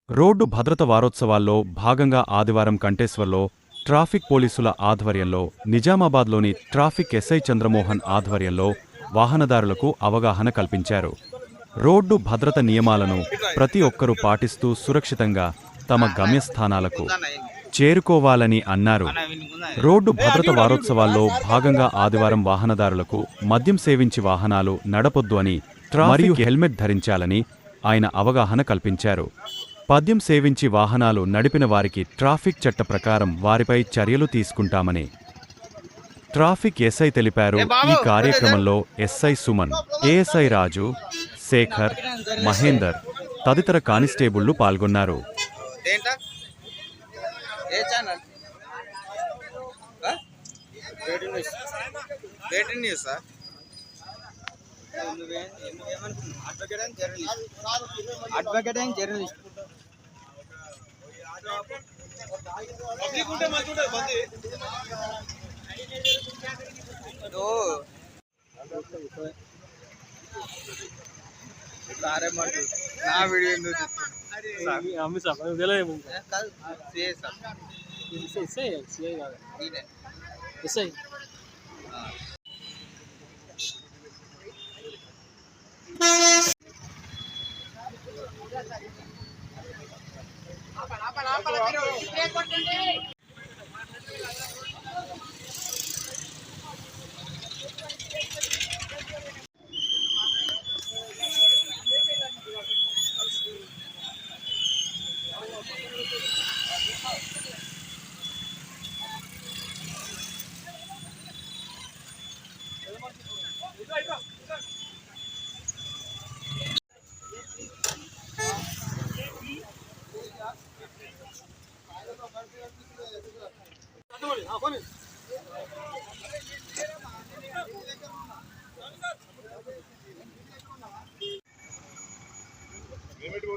Road భద్రత వారోత్సవాల్లో భాగంగా ఆదివారం కంటేశ్వర్లో ట్రాఫిక్ పోలీసుల ఆధ్వర్యంలో నిజామాబాద్లోని ట్రాఫిక్ ఎస్ఐ చంద్రమోహన్ ఆధ్వర్యంలో వాహనదారులకు అవగాహన కల్పించారు. రోడ్డు భద్రత నియమాలను ప్రతి ఒక్కరూ పాటిస్తూ సురక్షితంగా తమ గమ్యస్థానాలకు చేరుకోవాలని అన్నారు. రోడ్డు భద్రత వారోత్సవాల్లో భాగంగా ఆదివారం వాహనదారులకు మద్యం సేవించి వాహనాలు నడపొద్దు అని మరియు హెల్మెట్ ధరించాలని ఆయన అవగాహన కల్పించారు. మద్యం సేవించి వాహనాలు నడిపిన వారికి ట్రాఫిక్ చట్ట ప్రకారం వారిపై చర్యలు తీసుకుంటామని ట్రాఫిక్ ఎస్ఐ తెలిపారు. ఈ కార్యక్రమంలో ఎస్ఐ సుమన్, ఏఎస్ఐ రాజు, శేఖర్, మహేందర్ తదితర కానిస్టేబుళ్లు పాల్గొన్నారు. ఏమిటి